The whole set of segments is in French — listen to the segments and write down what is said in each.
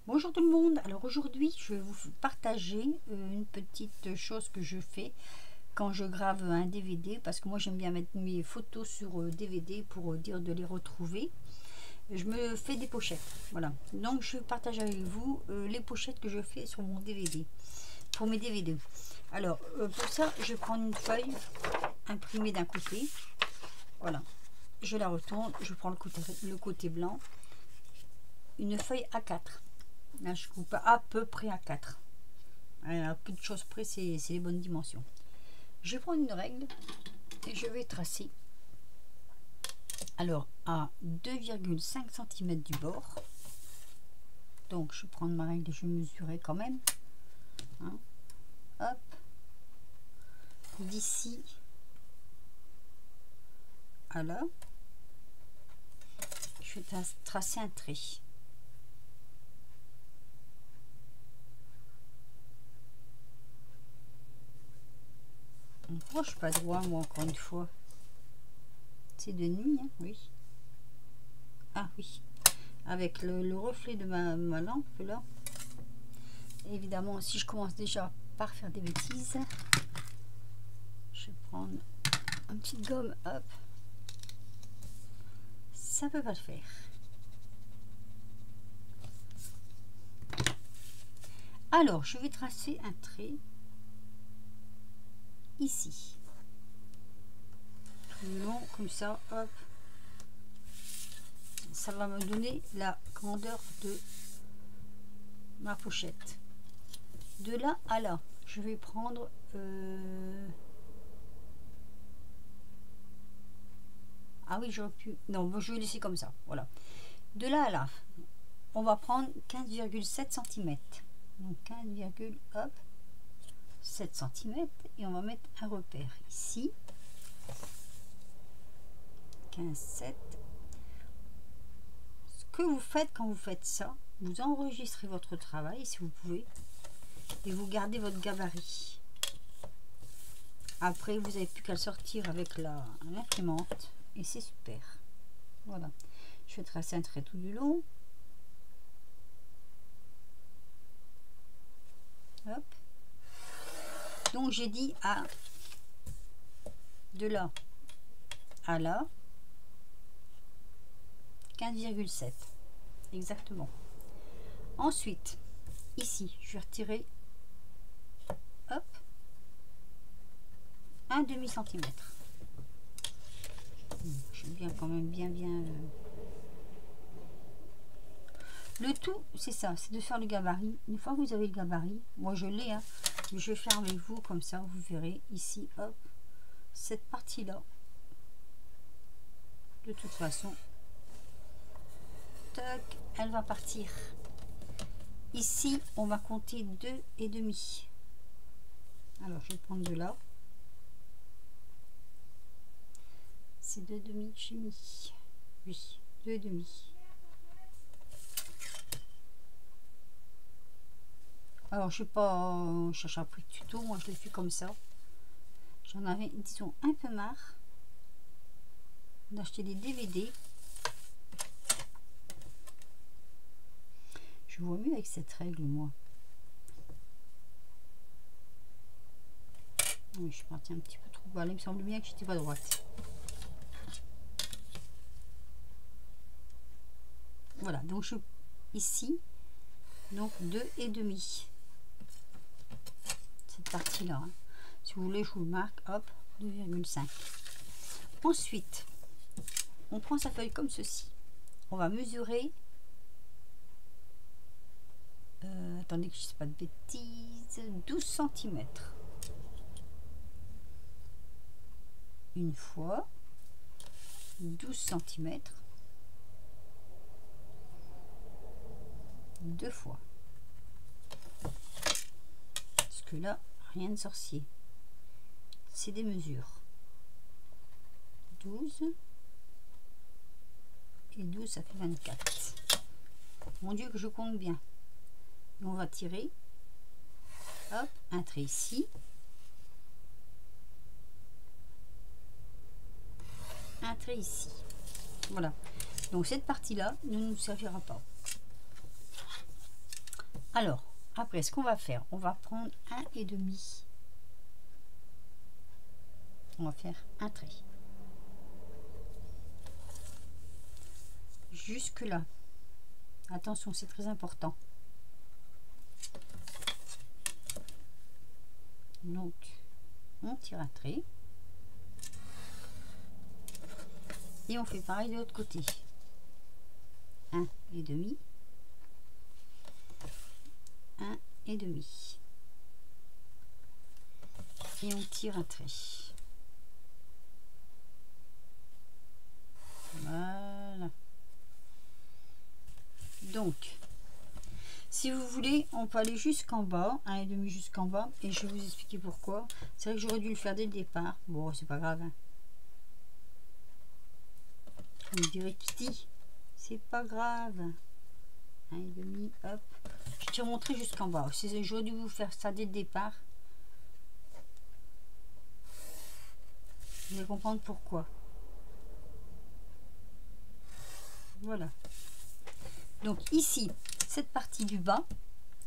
Bonjour tout le monde. Alors aujourd'hui je vais vous partager une petite chose que je fais quand je grave un DVD, parce que moi j'aime bien mettre mes photos sur DVD pour dire de les retrouver. Je me fais des pochettes, voilà, donc je partage avec vous les pochettes que je fais sur mon DVD, pour mes DVD. Alors pour ça je prends une feuille imprimée d'un côté, voilà, je la retourne, je prends le côté blanc, une feuille A4. Là, je coupe à peu près à 4. À peu de choses près, c'est les bonnes dimensions. Je prends une règle et je vais tracer. Alors, à 2,5 cm du bord. Donc, je prends ma règle et je mesurerai quand même. Hein. Hop. D'ici à là. Je vais tracer un trait. Oh, je suis pas droit, moi, encore une fois. C'est de nuit, hein, oui. Ah oui, avec le reflet de ma lampe, là. Et évidemment, si je commence déjà par faire des bêtises, je vais prendre un petit gomme, hop. Ça peut pas le faire. Alors, je vais tracer un trait ici. Tout le long, comme ça, hop. Ça va me donner la grandeur de ma pochette. De là à là, je vais prendre... Ah oui, j'aurais pu... Non, je vais laisser comme ça, voilà. De là à là, on va prendre 15,7 cm. Donc 15,7 cm. Et on va mettre un repère ici. 15,7. Ce que vous faites quand vous faites ça, vous enregistrez votre travail si vous pouvez. Et vous gardez votre gabarit. Après, vous n'avez plus qu'à le sortir avec l'imprimante. Et c'est super. Voilà. Je vais tracer un trait tout du long. Hop. Donc j'ai dit à de là à là 15,7 exactement. Ensuite ici je vais retirer, hop, un demi centimètre. Je vais bien quand même bien le tout, c'est ça, c'est de faire le gabarit. Une fois que vous avez le gabarit, moi je l'ai, hein, mais je vais faire avec vous comme ça, vous verrez ici, hop, cette partie là, de toute façon, tac, elle va partir. Ici, on va compter 2,5. Alors, je vais prendre de là. C'est 2,5 que j'ai mis. Oui, 2,5. Alors, je sais pas, je cherche un prix de tuto. Moi, je l'ai fait comme ça. J'en avais, disons, un peu marre d'acheter des DVD. Je vois mieux avec cette règle, moi. Oui, je suis partie un petit peu trop bas. Il me semble bien que j'étais pas droite. Voilà, donc je ici, donc 2,5. Cette partie-là. Hein. Si vous voulez, je vous le marque, hop, 2,5. Ensuite, on prend sa feuille comme ceci. On va mesurer. Attendez que je ne dise pas de bêtises. 12 cm. Une fois. 12 cm. Deux fois. Parce que là, rien de sorcier. C'est des mesures. 12. Et 12, ça fait 24. Mon Dieu que je compte bien. Et on va tirer. Hop, un trait ici. Un trait ici. Voilà. Donc cette partie-là ne nous servira pas. Alors, après, ce qu'on va faire, on va prendre 1,5. On va faire un trait. Jusque là. Attention, c'est très important. Donc, on tire un trait. Et on fait pareil de l'autre côté. 1,5. 1,5. Et on tire un trait. Voilà. Donc, si vous voulez, on peut aller jusqu'en bas, 1,5 jusqu'en bas, et je vais vous expliquer pourquoi. C'est vrai que j'aurais dû le faire dès le départ. Bon, c'est pas grave. Hein. On dirait Kitty. C'est pas grave. 1,5, hop. Je t'ai montré jusqu'en bas. J'aurais dû vous faire ça dès le départ. Vous allez comprendre pourquoi. Voilà. Donc ici, cette partie du bas,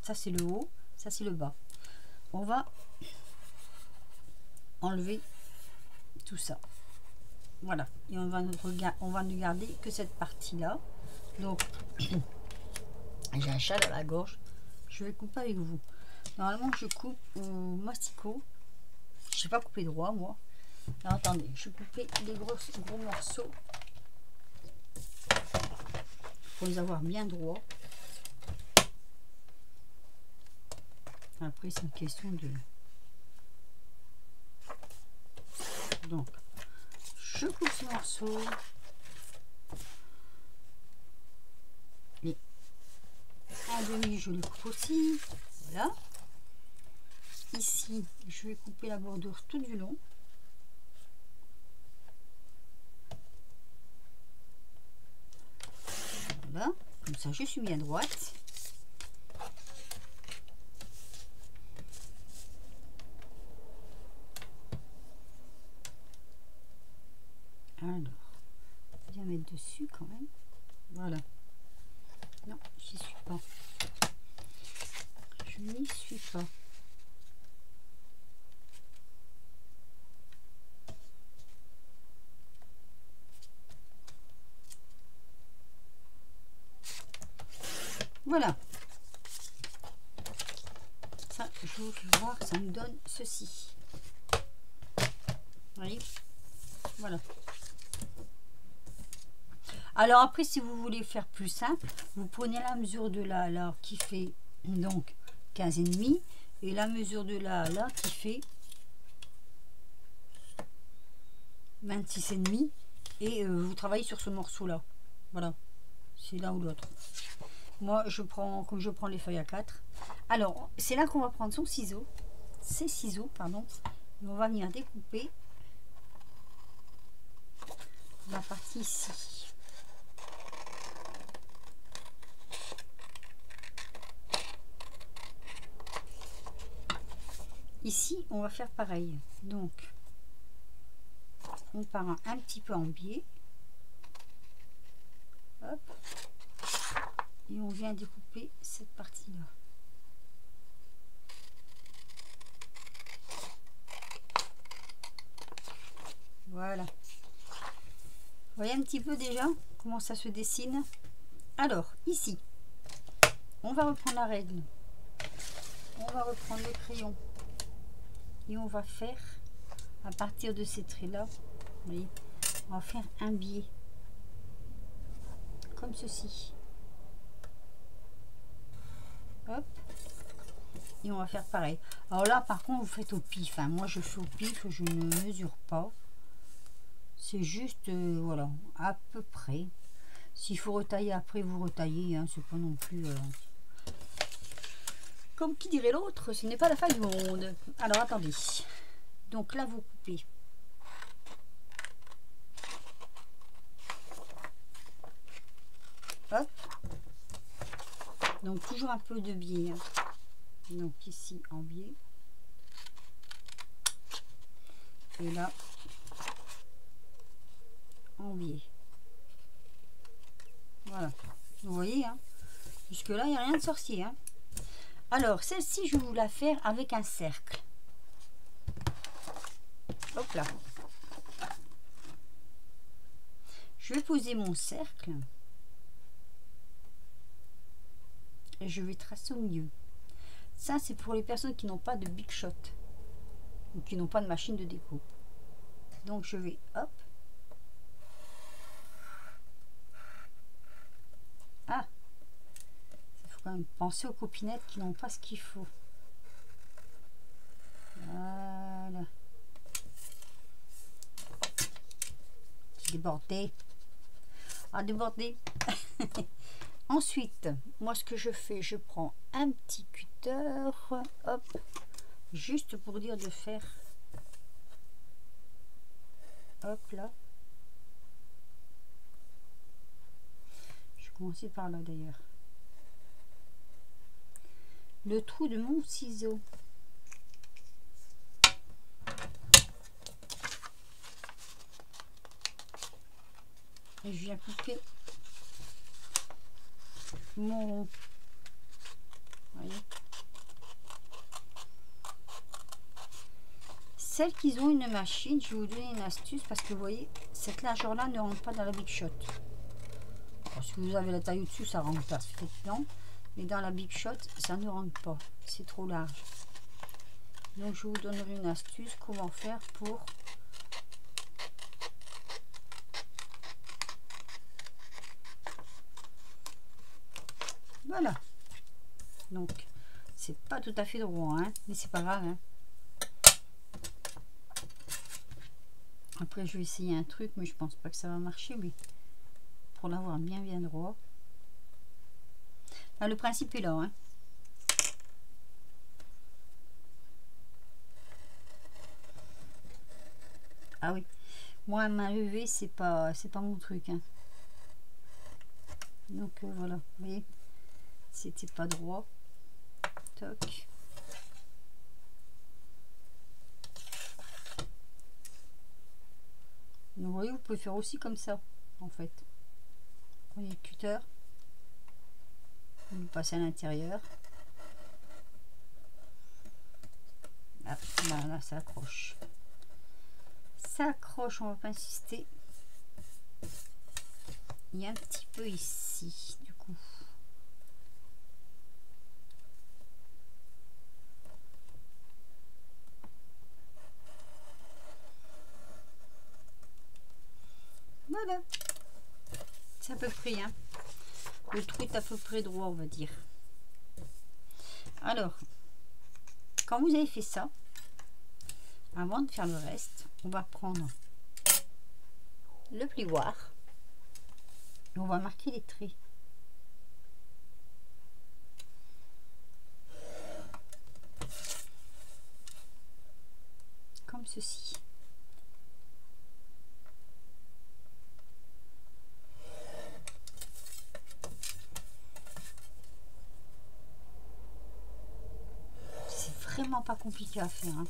ça c'est le haut, ça c'est le bas. On va enlever tout ça. Voilà. Et on va ne garder que cette partie-là. Donc, j'ai un chat dans la gorge. Je vais couper avec vous. Normalement, je coupe au masticot. Je ne sais pas couper droit, moi. Alors, attendez, je vais couper des gros morceaux pour les avoir bien droits. Après, c'est une question de... Donc, je coupe ce morceau. Les 1,5, je le coupe aussi. Voilà. Ici, je vais couper la bordure tout du long. Voilà. Comme ça, je suis bien droite. Alors, bien mettre dessus quand même. Voilà. Non, j'y suis pas. Je n'y suis pas. Voilà. Ça, je vous fais voir, ça me donne ceci. Vous voyez? Voilà. Alors après, si vous voulez faire plus simple, vous prenez la mesure de là, là, qui fait donc 15,5 et la mesure de là, là, qui fait 26,5 et vous travaillez sur ce morceau-là. Voilà, c'est l'un ou l'autre. Moi, je prends, comme je prends les feuilles à 4. Alors, c'est là qu'on va prendre son ciseau, ses ciseaux, pardon, et on va venir découper la partie ici. Ici, on va faire pareil. Donc, on part un petit peu en biais. Hop. Et on vient découper cette partie-là. Voilà. Vous voyez un petit peu déjà comment ça se dessine. Alors, ici, on va reprendre la règle. On va reprendre le crayon. Et on va faire, à partir de ces traits-là, vous voyez, on va faire un biais. Comme ceci. Hop. Et on va faire pareil. Alors là, par contre, vous faites au pif. Hein. Moi, je fais au pif, je ne mesure pas. C'est juste, voilà, à peu près. S'il faut retailler après, vous retaillez. Hein. C'est pas non plus... Comme qui dirait l'autre, ce n'est pas la fin du monde. Alors, attendez. Donc là, vous coupez. Hop. Donc, toujours un peu de biais. Hein. Donc, ici, en biais. Et là, en biais. Voilà. Vous voyez, hein. Jusque-là, il n'y a rien de sorcier. Hein. Alors, celle-ci, je vais vous la faire avec un cercle. Hop là. Je vais poser mon cercle. Et je vais tracer au milieu. Ça, c'est pour les personnes qui n'ont pas de Big Shot. Ou qui n'ont pas de machine de déco. Donc, je vais, hop. Ah, il faut quand même penser aux copinettes qui n'ont pas ce qu'il faut. Voilà. J'ai débordé. Ah, débordé. Ensuite, moi ce que je fais, je prends un petit cutter, hop, juste pour dire de faire, hop là. Je vais commencer par là d'ailleurs. Le trou de mon ciseau. Et je viens couper mon... Voyez. Celles qui ont une machine, je vais vous donner une astuce parce que vous voyez, cette largeur là ne rentre pas dans la Big Shot. Alors, si vous avez la taille au-dessus, ça rentre parfaitement. Mais dans la Big Shot, ça ne rentre pas. C'est trop large. Donc je vous donnerai une astuce comment faire pour voilà. Donc c'est pas tout à fait droit, hein, mais c'est pas grave, hein. Après je vais essayer un truc, mais je pense pas que ça va marcher, mais pour l'avoir bien droit. Là, le principe est là, hein. Ah oui, moi à main levée c'est pas mon truc, hein. Donc voilà, vous voyez, c'était pas droit. Toc. Donc, vous voyez, vous pouvez faire aussi comme ça, en fait. Prenez le cutter, vous le passez à l'intérieur. Ah, là, ça accroche. Ça accroche, on va pas insister. Il y a un petit peu ici, du coup. Voilà. C'est à peu près, hein. Le trou est à peu près droit, on va dire. Alors, quand vous avez fait ça, avant de faire le reste, on va prendre le plioir et on va marquer les traits. Comme ceci. C'est vraiment pas compliqué à faire, hein.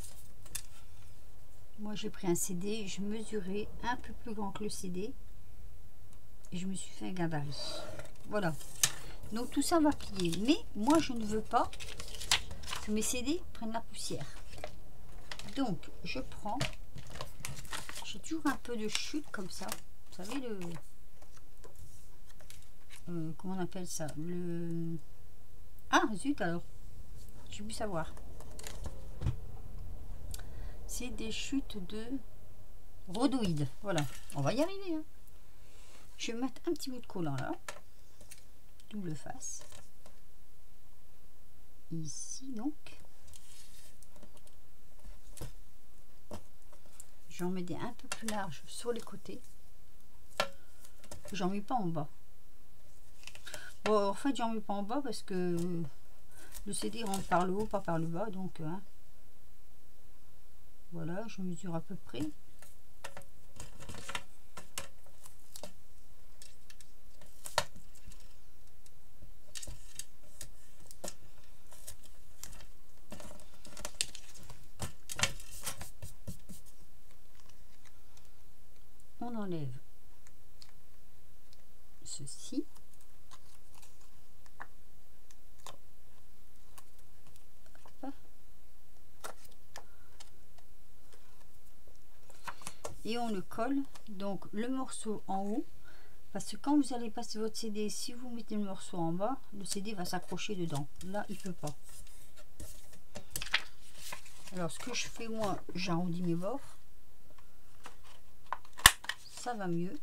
Moi j'ai pris un CD, je mesurais un peu plus grand que le CD et je me suis fait un gabarit. Voilà. Donc tout ça va plier. Mais moi je ne veux pas que mes CD prennent la poussière. Donc je prends, j'ai toujours un peu de chute comme ça. Vous savez le... comment on appelle ça? Le... Ah zut alors. J'ai pu savoir. C'est des chutes de rhodoïdes. Voilà. On va y arriver, hein. Je vais mettre un petit bout de collant là. Double face. Ici donc. J'en mets des un peu plus larges sur les côtés. J'en mets pas en bas. Bon, en fait, j'en mets pas en bas parce que le CD rentre par le haut, pas par le bas. Donc, hein. Voilà, je mesure à peu près. On enlève ceci. et on le colle, donc le morceau en haut, parce que quand vous allez passer votre CD, si vous mettez le morceau en bas, le CD va s'accrocher dedans. Là, il peut pas. Alors, ce que je fais, moi, j'arrondis mes bords. Ça va mieux.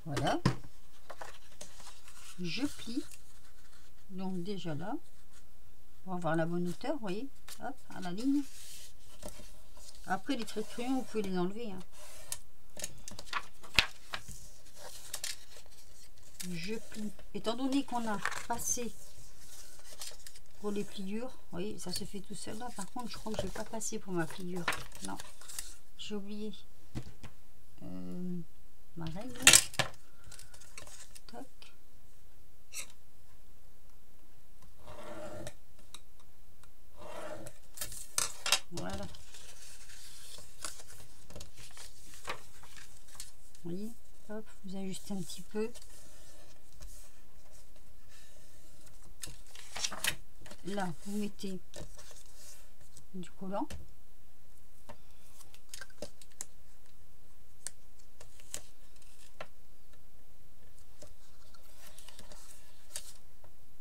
Voilà. Je plie. Donc, déjà là, pour avoir la bonne hauteur, vous voyez, hop, à la ligne. Après, les traits de crayon, vous pouvez les enlever. Hein. Je plie. Étant donné qu'on a passé pour les pliures, vous voyez, ça se fait tout seul là. Par contre, je crois que je n'ai pas passé pour ma pliure. Non, j'ai oublié ma règle. Toc. Voilà. Vous voyez, hop, vous ajustez un petit peu. Là, vous mettez du collant.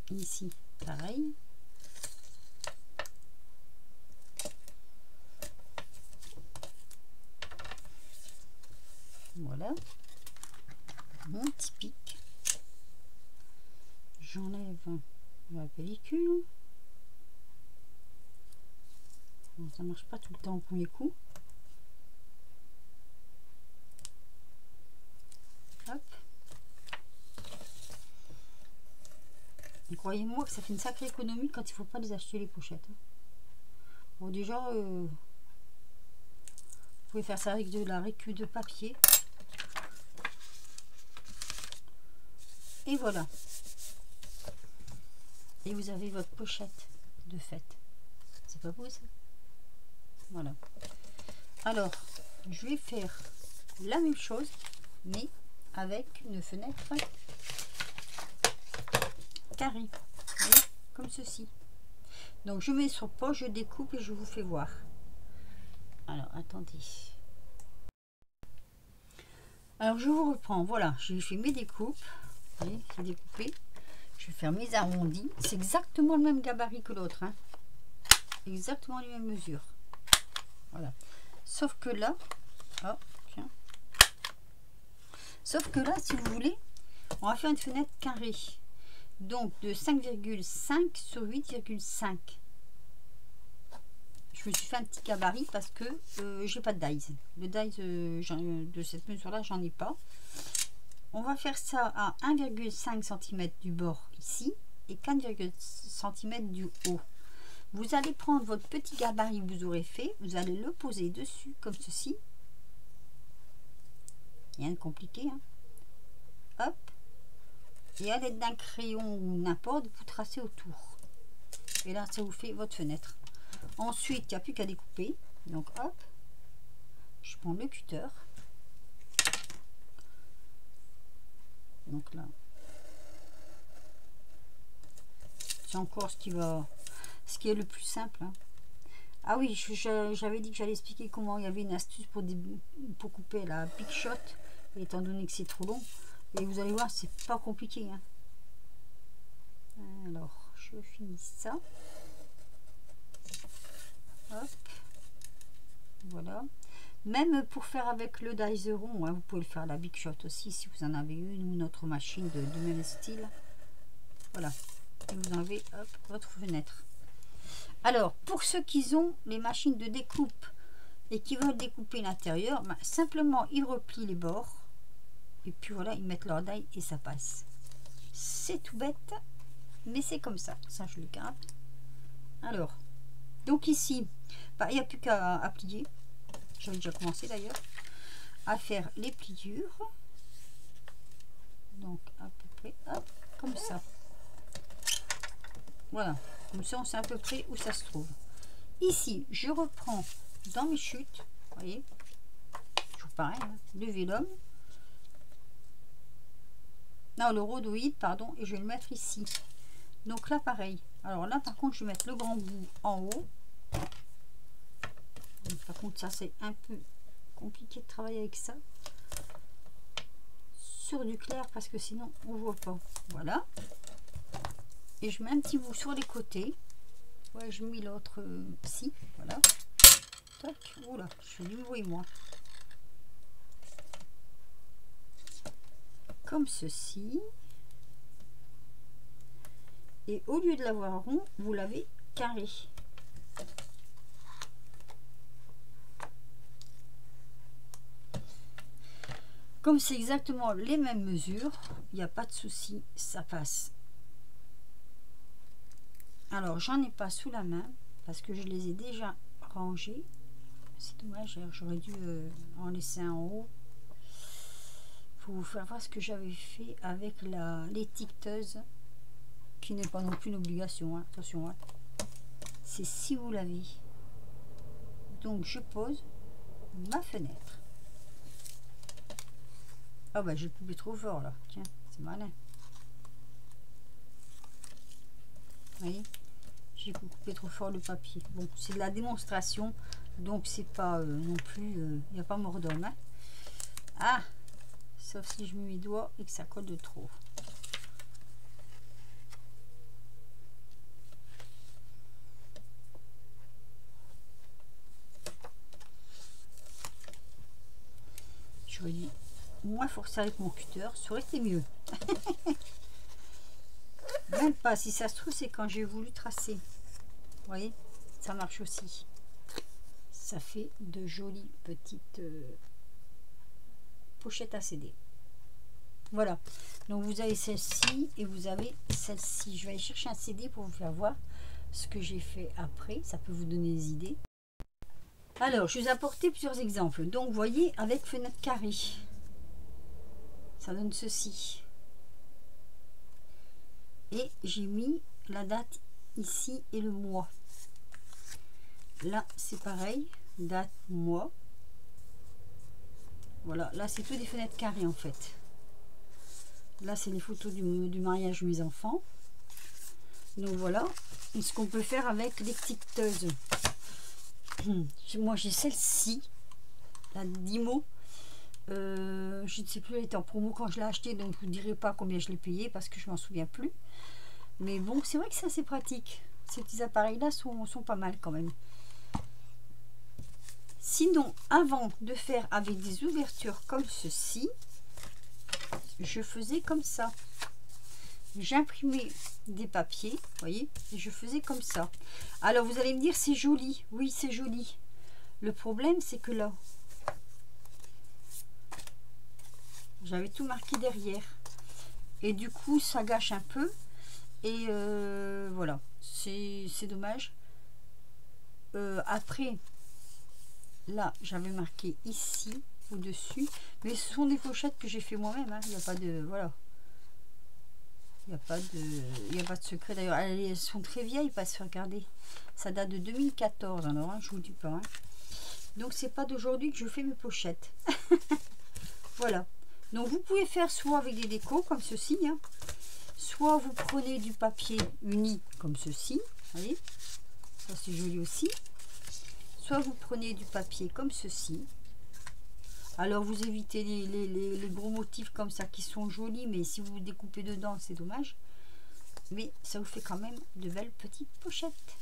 Ici, pareil. Voilà. Mon petit pic. J'enlève la pellicule. Ça marche pas tout le temps au premier coup. Hop. Et croyez-moi que ça fait une sacrée économie quand il faut pas les acheter les pochettes. Bon, déjà, vous pouvez faire ça avec de la récup de papier. Et voilà. Et vous avez votre pochette de fête. C'est pas beau ça? Voilà. Alors, je vais faire la même chose, mais avec une fenêtre carrée. Vous voyez, comme ceci. Donc, je mets sur pause, je découpe et je vous fais voir. Alors, attendez. Alors, je vous reprends. Voilà, j'ai fait mes découpes. Vous voyez, j'ai découpé. Je vais faire mes arrondis. C'est exactement le même gabarit que l'autre. Hein. Exactement les mêmes mesures. Voilà. Sauf que là, oh, tiens. Sauf que là, si vous voulez, on va faire une fenêtre carrée. Donc de 5,5 sur 8,5. Je me suis fait un petit gabarit parce que j'ai pas de dies. Le dies de cette mesure-là, j'en ai pas. On va faire ça à 1,5 cm du bord ici et 4,5 cm du haut. Vous allez prendre votre petit gabarit que vous aurez fait, vous allez le poser dessus comme ceci. Rien de compliqué. Hein. Hop. Et à l'aide d'un crayon ou n'importe, vous tracez autour. Et là, ça vous fait votre fenêtre. Ensuite, il n'y a plus qu'à découper. Donc hop. Je prends le cutter. Donc là. C'est encore ce qui est le plus simple. Hein. Ah oui, j'avais dit que j'allais expliquer comment il y avait une astuce pour couper la Big Shot, étant donné que c'est trop long. Et vous allez voir, c'est pas compliqué. Hein. Alors, je finis ça. Hop. Voilà. Même pour faire avec le Dizeron, hein, vous pouvez le faire à la Big Shot aussi, si vous en avez une ou une autre machine de même style. Voilà. Et vous enlevez hop, votre fenêtre. Alors, pour ceux qui ont les machines de découpe et qui veulent découper l'intérieur, ben, simplement ils replient les bords et puis voilà, ils mettent leur die et ça passe. C'est tout bête, mais c'est comme ça. Ça, je le garde. Alors, donc ici, ben, il n'y a plus qu'à plier. J'avais déjà commencé d'ailleurs à faire les pliures. Donc, à peu près, hop, comme ça. Voilà. Comme ça, on sait à peu près où ça se trouve. Ici, je reprends dans mes chutes. Vous voyez, toujours pareil, hein, le vélum. Non, le rhodoïde, pardon, et je vais le mettre ici. Donc là, pareil. Alors là, par contre, je vais mettre le grand bout en haut. Par contre, ça, c'est un peu compliqué de travailler avec ça. Sur du clair, parce que sinon, on voit pas. Voilà. Et je mets un petit bout sur les côtés. Ouais, je mets l'autre psy. Voilà. Tac. Oula, je fais du bruit, moi. Comme ceci. Et au lieu de l'avoir rond, vous l'avez carré. Comme c'est exactement les mêmes mesures, il n'y a pas de souci, ça passe. Alors, j'en ai pas sous la main parce que je les ai déjà rangés. C'est dommage, j'aurais dû en laisser un en haut pour vous faire voir ce que j'avais fait avec l'étiqueteuse, qui n'est pas non plus une obligation, hein. Attention, hein. C'est si vous l'avez. Donc, je pose ma fenêtre. Ah bah j'ai coupé trop fort là, tiens, c'est malin. Vous voyez, j'ai coupé trop fort le papier. Bon, c'est de la démonstration, donc c'est pas non plus, il n'y a pas mort d'homme. Hein. Ah, sauf si je mets mes doigts et que ça colle de trop. J'aurais dû moins forcer avec mon cutter, ça aurait été mieux. Même pas, si ça se trouve, c'est quand j'ai voulu tracer. Vous voyez, ça marche aussi. Ça fait de jolies petites pochettes à CD. Voilà, donc vous avez celle-ci et vous avez celle-ci. Je vais aller chercher un CD pour vous faire voir ce que j'ai fait après. Ça peut vous donner des idées. Alors, je vous ai apporté plusieurs exemples. Donc, vous voyez, avec fenêtre carrée, ça donne ceci. Et j'ai mis la date ici et le mois. Là, c'est pareil, date, mois. Voilà, là, c'est tout des fenêtres carrées en fait. Là, c'est les photos du mariage de mes enfants. Donc voilà, ce qu'on peut faire avec l'étiqueteuse. Moi, j'ai celle-ci, la Dymo. Je ne sais plus, elle était en promo quand je l'ai acheté, donc je ne vous dirai pas combien je l'ai payé parce que je m'en souviens plus. Mais bon, c'est vrai que c'est assez pratique. Ces petits appareils-là sont pas mal quand même. Sinon, avant de faire avec des ouvertures comme ceci, je faisais comme ça. J'imprimais des papiers, vous voyez, et je faisais comme ça. Alors, vous allez me dire, c'est joli. Oui, c'est joli. Le problème, c'est que là, j'avais tout marqué derrière. Et du coup, ça gâche un peu. Et voilà, c'est dommage. Après, là, j'avais marqué ici, au-dessus. Mais ce sont des pochettes que j'ai fait moi-même. Hein. Il n'y a pas de... Voilà. Il n'y a pas de secret. D'ailleurs, elles sont très vieilles parce que regardez, ça date de 2014. Alors, hein, je vous dis pas. Hein. Donc, c'est pas d'aujourd'hui que je fais mes pochettes. Voilà. Donc, vous pouvez faire soit avec des décos comme ceci, hein, soit vous prenez du papier uni comme ceci. Vous voyez, ça c'est joli aussi. Soit vous prenez du papier comme ceci. Alors, vous évitez les gros motifs comme ça qui sont jolis, mais si vous découpez dedans, c'est dommage. Mais ça vous fait quand même de belles petites pochettes.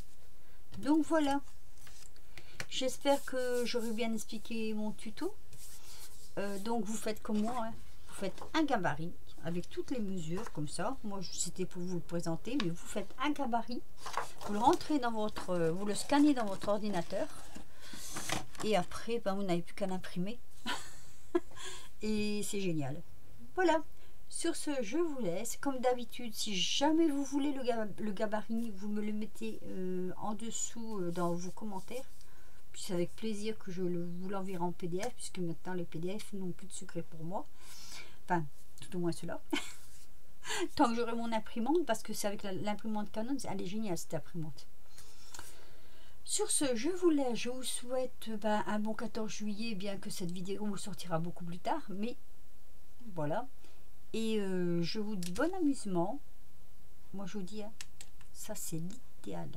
Donc, voilà. J'espère que j'aurai bien expliqué mon tuto. Donc, vous faites comme moi. Hein. Vous faites un gabarit avec toutes les mesures, comme ça. Moi, c'était pour vous le présenter, mais vous faites un gabarit. Vous le rentrez dans votre... vous le scannez dans votre ordinateur. Et après, ben, vous n'avez plus qu'à l'imprimer. Et c'est génial. Voilà. Sur ce, je vous laisse. Comme d'habitude, si jamais vous voulez le gabarit, vous me le mettez en dessous dans vos commentaires. Puis c'est avec plaisir que je vous l'enverrai en PDF, puisque maintenant les PDF n'ont plus de secret pour moi. Enfin, tout au moins cela. Tant que j'aurai mon imprimante, parce que c'est avec l'imprimante Canon, elle est géniale cette imprimante. Sur ce, je vous laisse, je vous souhaite un bon 14 juillet, bien que cette vidéo vous sortira beaucoup plus tard, mais voilà. Et je vous dis bon amusement. Moi je vous dis, hein, ça c'est l'idéal.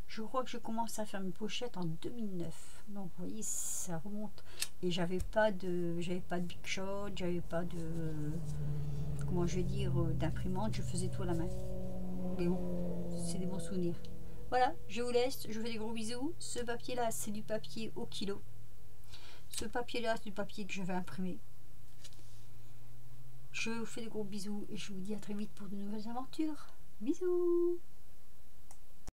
Je crois que je commence à faire mes pochettes en 2009. Donc vous voyez, ça remonte. Et j'avais pas de Big Shot, j'avais pas de, comment je vais dire, d'imprimante. Je faisais tout à la main. Mais bon, c'est des bons souvenirs. Voilà, je vous laisse, je vous fais des gros bisous. Ce papier là, c'est du papier au kilo. Ce papier là, c'est du papier que je vais imprimer. Je vous fais des gros bisous et je vous dis à très vite pour de nouvelles aventures. Bisous.